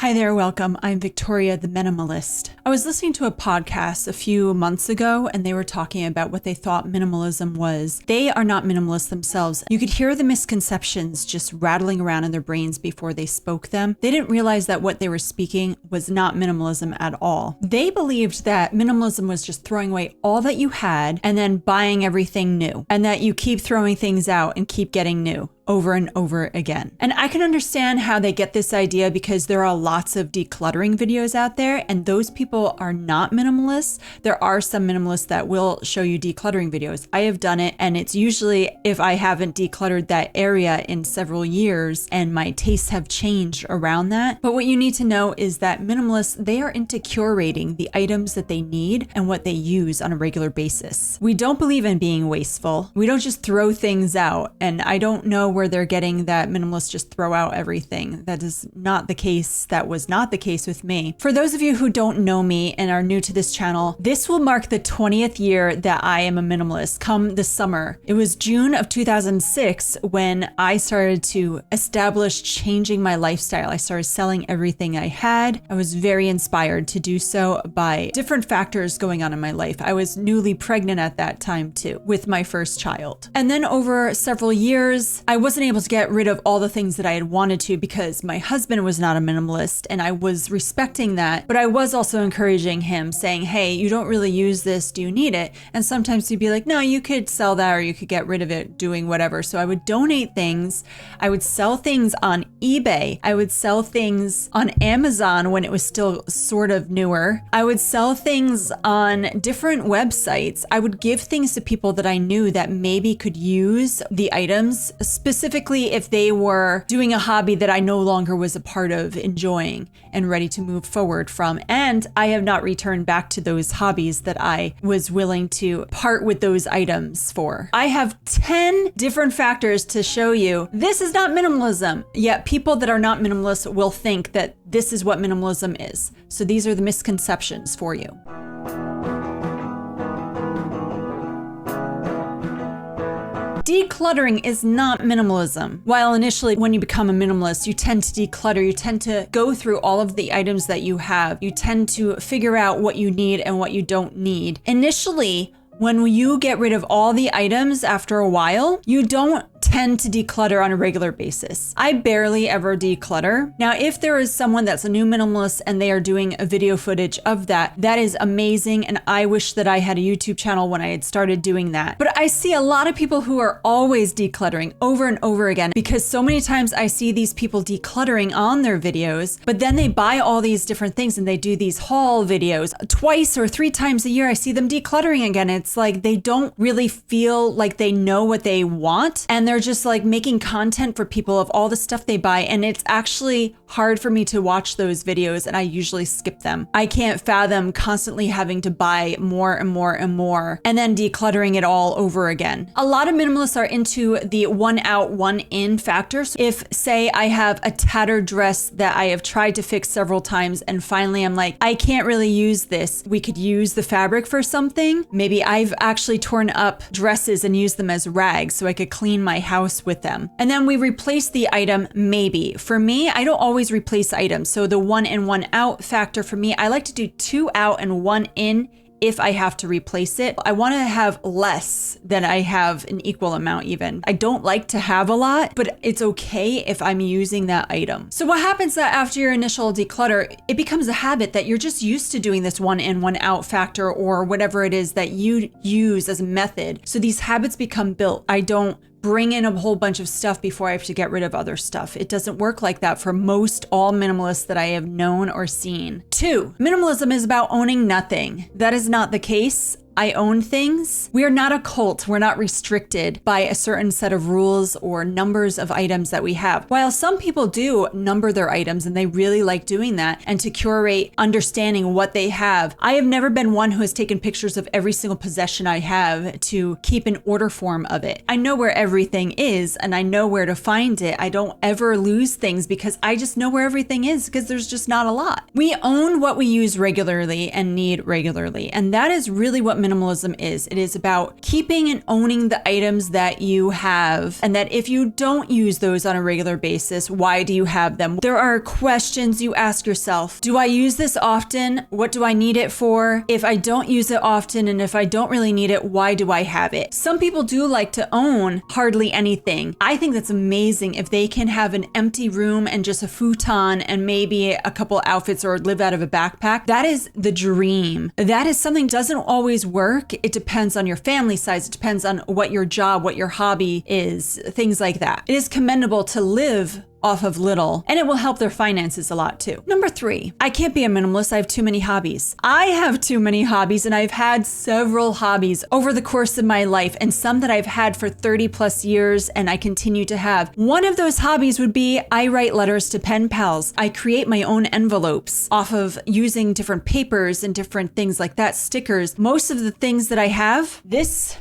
Hi there, welcome. I'm Victoria, the Minimalist. I was listening to a podcast a few months ago, and they were talking about what they thought minimalism was. They are not minimalists themselves. You could hear the misconceptions just rattling around in their brains before they spoke them. They didn't realize that what they were speaking was not minimalism at all. They believed that minimalism was just throwing away all that you had and then buying everything new, and that you keep throwing things out and keep getting new over and over again. And I can understand how they get this idea because there are lots of decluttering videos out there, and those people are not minimalists. There are some minimalists that will show you decluttering videos. I have done it, and it's usually if I haven't decluttered that area in several years and my tastes have changed around that. But what you need to know is that minimalists, they are into curating the items that they need and what they use on a regular basis. We don't believe in being wasteful. We don't just throw things out, and I don't know where they're getting that minimalists just throw out everything. That is not the case. That was not the case with me. For those of you who don't know me and are new to this channel, this will mark the 20th year that I am a minimalist come this summer. It was June of 2006 when I started to establish changing my lifestyle. I started selling everything I had. I was very inspired to do so by different factors going on in my life. I was newly pregnant at that time too, with my first child. And then over several years, I wasn't able to get rid of all the things that I had wanted to because my husband was not a minimalist, and I was respecting that, but I was also encouraging him, saying, hey, you don't really use this, do you need it? And sometimes he'd be like, no, you could sell that or you could get rid of it doing whatever. So I would donate things. I would sell things on eBay. I would sell things on Amazon when it was still sort of newer. I would sell things on different websites. I would give things to people that I knew that maybe could use the items, specifically if they were doing a hobby that I no longer was a part of enjoying and ready to move forward from. And I have not returned back to those hobbies that I was willing to part with those items for. I have 10 different factors to show you this is not minimalism, yet people that are not minimalists will think that this is what minimalism is. So these are the misconceptions for you. Decluttering is not minimalism. While initially when you become a minimalist, you tend to declutter, you tend to go through all of the items that you have. You tend to figure out what you need and what you don't need. Initially, when you get rid of all the items after a while, you don't tend to declutter on a regular basis. I barely ever declutter. Now, if there is someone that's a new minimalist and they are doing a video footage of that, that is amazing. And I wish that I had a YouTube channel when I had started doing that. But I see a lot of people who are always decluttering over and over again, because so many times I see these people decluttering on their videos, but then they buy all these different things and they do these haul videos twice or 3 times a year. I see them decluttering again. It's like they don't really feel like they know what they want, and they're just like making content for people of all the stuff they buy. And it's actually hard for me to watch those videos, and I usually skip them. I can't fathom constantly having to buy more and more and more and then decluttering it all over again. A lot of minimalists are into the one out, one in factor. So if, say, I have a tattered dress that I have tried to fix several times and finally I'm like, I can't really use this. We could use the fabric for something. Maybe I've actually torn up dresses and used them as rags so I could clean my house with them. And then we replace the item, maybe. For me, I don't always replace items. So the one in, one out factor for me, I like to do 2 out and 1 in if I have to replace it. I want to have less than I have an equal amount even. I don't like to have a lot, but it's okay if I'm using that item. So what happens that after your initial declutter, it becomes a habit that you're just used to doing this 1 in, 1 out factor or whatever it is that you use as a method. So these habits become built. I don't bring in a whole bunch of stuff before I have to get rid of other stuff. It doesn't work like that for most all minimalists that I have known or seen. 2, minimalism is about owning nothing. That is not the case. I own things. We are not a cult. We're not restricted by a certain set of rules or numbers of items that we have. While some people do number their items and they really like doing that and to curate understanding what they have, I have never been one who has taken pictures of every single possession I have to keep an order form of it. I know where everything is and I know where to find it. I don't ever lose things because I just know where everything is because there's just not a lot. We own what we use regularly and need regularly. And that is really what minimalism is. It is about keeping and owning the items that you have, and that if you don't use those on a regular basis, why do you have them? There are questions you ask yourself. Do I use this often? What do I need it for? If I don't use it often, and if I don't really need it, why do I have it? Some people do like to own hardly anything. I think that's amazing if they can have an empty room and just a futon and maybe a couple outfits or live out of a backpack. That is the dream. That is something that doesn't always work. It depends on your family size. It depends on what your job, what your hobby is, things like that. It is commendable to live off of little, and it will help their finances a lot too. Number 3, I can't be a minimalist. I have too many hobbies. I have too many hobbies, and I've had several hobbies over the course of my life, and some that I've had for 30 plus years and I continue to have. One of those hobbies would be I write letters to pen pals. I create my own envelopes off of using different papers and different things like that, stickers. Most of the things that I have, this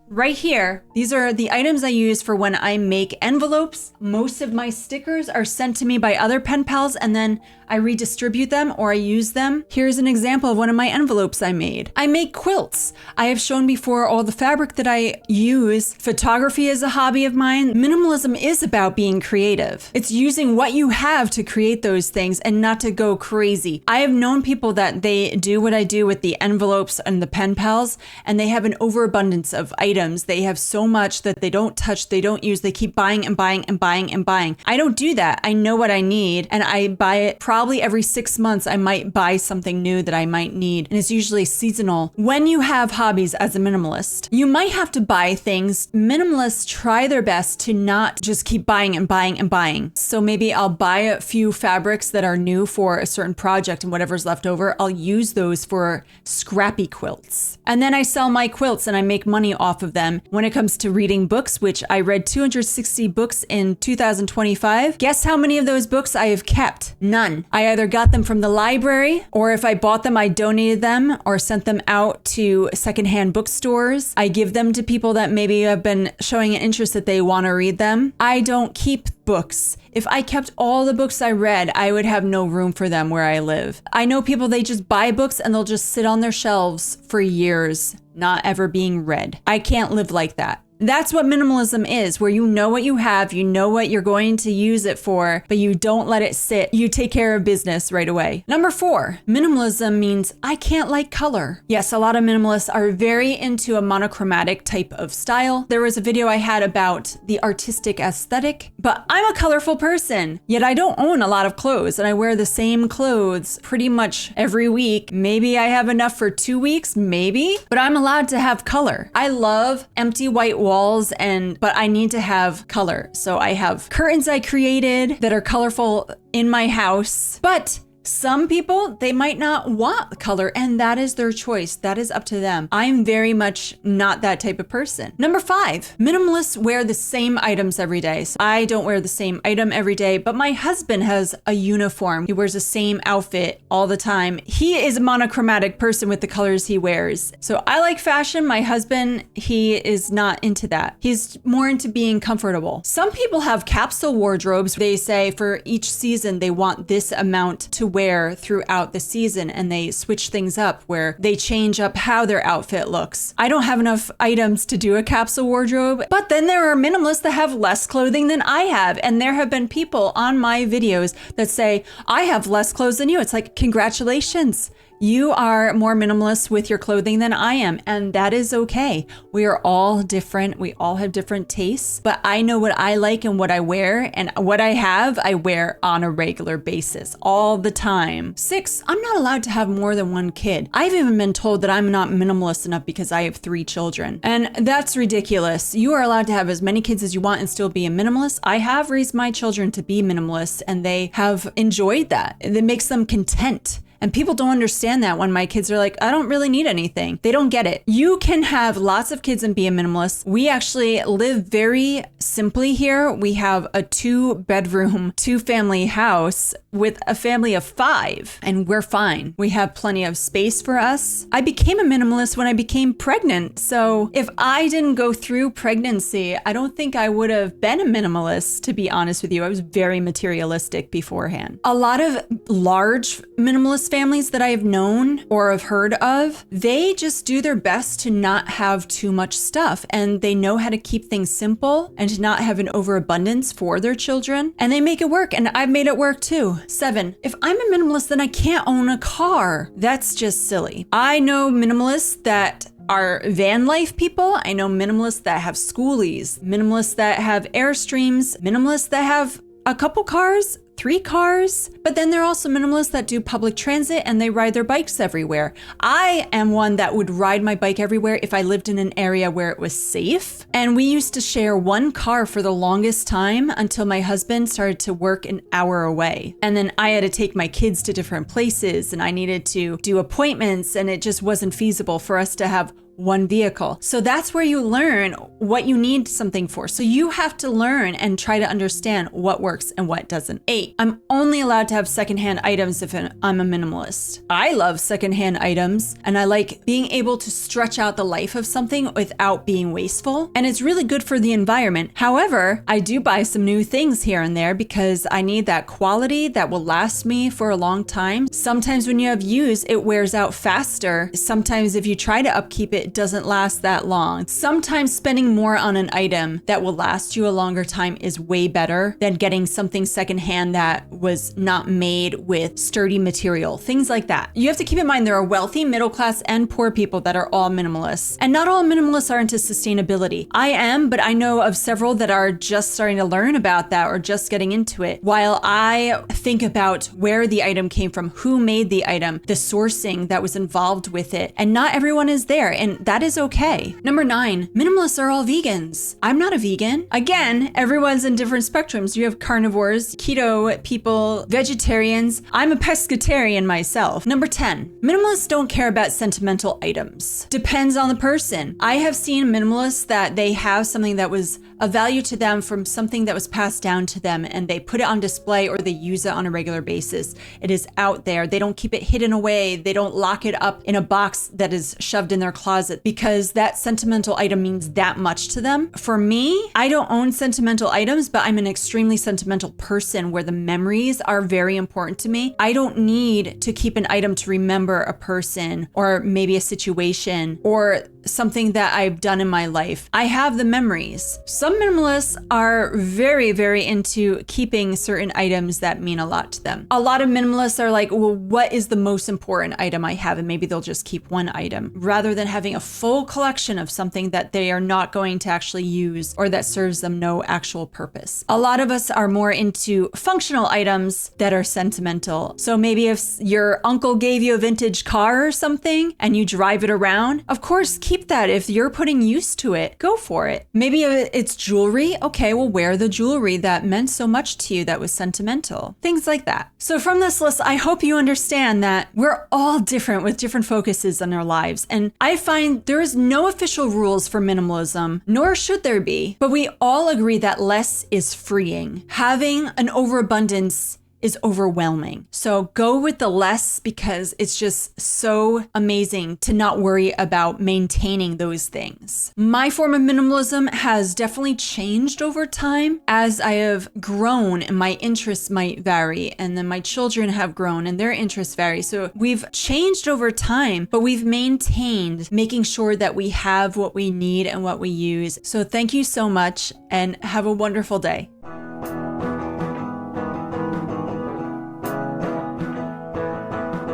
right here, these are the items I use for when I make envelopes. Most of my stickers are sent to me by other pen pals, and then I redistribute them or I use them. Here's an example of one of my envelopes I made. I make quilts. I have shown before all the fabric that I use. Photography is a hobby of mine. Minimalism is about being creative. It's using what you have to create those things and not to go crazy. I have known people that they do what I do with the envelopes and the pen pals, and they have an overabundance of items. They have so much that they don't touch, they don't use, they keep buying and buying and buying and buying. I don't do that. I know what I need, and I buy it probably every 6 months. I might buy something new that I might need, and it's usually seasonal. When you have hobbies as a minimalist, you might have to buy things. Minimalists try their best to not just keep buying and buying and buying. So maybe I'll buy a few fabrics that are new for a certain project, and whatever's left over, I'll use those for scrappy quilts. And then I sell my quilts and I make money off of them. When it comes to reading books, which I read 260 books in 2025, guess how many of those books I have kept? None. I either got them from the library, or if I bought them, I donated them or sent them out to secondhand bookstores. I give them to people that maybe have been showing an interest that they want to read them. I don't keep books. If I kept all the books I read, I would have no room for them where I live. I know people, they just buy books and they'll just sit on their shelves for years, not ever being read. I can't live like that. That's what minimalism is, where you know what you have, you know what you're going to use it for, but you don't let it sit. You take care of business right away. Number 4, minimalism means I can't like color. Yes, a lot of minimalists are very into a monochromatic type of style. There was a video I had about the artistic aesthetic, but I'm a colorful person, yet I don't own a lot of clothes, and I wear the same clothes pretty much every week. Maybe I have enough for 2 weeks, maybe, but I'm allowed to have color. I love empty white walls, but I need to have color. So I have curtains I created that are colorful in my house, but some people, they might not want color, and that is their choice. That is up to them. I'm very much not that type of person. Number 5, minimalists wear the same items every day. So I don't wear the same item every day, but my husband has a uniform. He wears the same outfit all the time. He is a monochromatic person with the colors he wears. So I like fashion. My husband, he is not into that. He's more into being comfortable. Some people have capsule wardrobes. They say for each season, they want this amount to wear throughout the season, and they switch things up where they change up how their outfit looks. I don't have enough items to do a capsule wardrobe, but then there are minimalists that have less clothing than I have, and there have been people on my videos that say, I have less clothes than you. It's like, congratulations. You are more minimalist with your clothing than I am, and that is okay. We are all different. We all have different tastes, but I know what I like and what I wear, and what I have, I wear on a regular basis all the time. 6, I'm not allowed to have more than one kid. I've even been told that I'm not minimalist enough because I have 3 children, and that's ridiculous. You are allowed to have as many kids as you want and still be a minimalist. I have raised my children to be minimalists, and they have enjoyed that. It makes them content. And people don't understand that when my kids are like, I don't really need anything. They don't get it. You can have lots of kids and be a minimalist. We actually live very simply here. We have a 2-bedroom, 2-family house with a family of 5, and we're fine. We have plenty of space for us. I became a minimalist when I became pregnant. So if I didn't go through pregnancy, I don't think I would have been a minimalist, to be honest with you. I was very materialistic beforehand. A lot of large minimalists minimalist families that I have known or have heard of, they just do their best to not have too much stuff, and they know how to keep things simple and to not have an overabundance for their children, and they make it work, and I've made it work too. 7, if I'm a minimalist, then I can't own a car. That's just silly. I know minimalists that are van life people. I know minimalists that have schoolies, minimalists that have Airstreams, minimalists that have a couple cars, 3 cars, but then there are also minimalists that do public transit and they ride their bikes everywhere. I am one that would ride my bike everywhere if I lived in an area where it was safe. And we used to share 1 car for the longest time until my husband started to work an hour away. And then I had to take my kids to different places and I needed to do appointments, and it just wasn't feasible for us to have 1 vehicle. So that's where you learn what you need something for. So you have to learn and try to understand what works and what doesn't. 8, I'm only allowed to have secondhand items if I'm a minimalist. I love secondhand items and I like being able to stretch out the life of something without being wasteful. And it's really good for the environment. However, I do buy some new things here and there because I need that quality that will last me for a long time. Sometimes when you have used, it wears out faster. Sometimes if you try to upkeep it, it doesn't last that long. Sometimes spending more on an item that will last you a longer time is way better than getting something secondhand that was not made with sturdy material, things like that. You have to keep in mind there are wealthy, middle class, and poor people that are all minimalists. And not all minimalists are into sustainability. I am, but I know of several that are just starting to learn about that or just getting into it. While I think about where the item came from, who made the item, the sourcing that was involved with it, and not everyone is there. And that is okay. Number 9, minimalists are all vegans. I'm not a vegan. Again, everyone's in different spectrums. You have carnivores, keto people, vegetarians. I'm a pescatarian myself. Number 10, minimalists don't care about sentimental items. Depends on the person. I have seen minimalists that they have something that was of value to them from something that was passed down to them and they put it on display or they use it on a regular basis. It is out there. They don't keep it hidden away. They don't lock it up in a box that is shoved in their closet because that sentimental item means that much to them. For me, I don't own sentimental items, but I'm an extremely sentimental person where the memories are very important to me. I don't need to keep an item to remember a person or maybe a situation or something that I've done in my life. I have the memories. Some minimalists are very, very into keeping certain items that mean a lot to them. A lot of minimalists are like, well, what is the most important item I have? And maybe they'll just keep 1 item rather than having a full collection of something that they are not going to actually use or that serves them no actual purpose. A lot of us are more into functional items that are sentimental. So maybe if your uncle gave you a vintage car or something and you drive it around, of course, keep that. If you're putting use to it, go for it. Maybe it's jewelry. Okay, well, wear the jewelry that meant so much to you that was sentimental. Things like that. So from this list, I hope you understand that we're all different with different focuses in our lives. And I find there is no official rules for minimalism, nor should there be, but we all agree that less is freeing. Having an overabundance is overwhelming. So go with the less because it's just so amazing to not worry about maintaining those things. My form of minimalism has definitely changed over time as I have grown and my interests might vary, and then my children have grown and their interests vary. So we've changed over time, but we've maintained making sure that we have what we need and what we use. So thank you so much and have a wonderful day.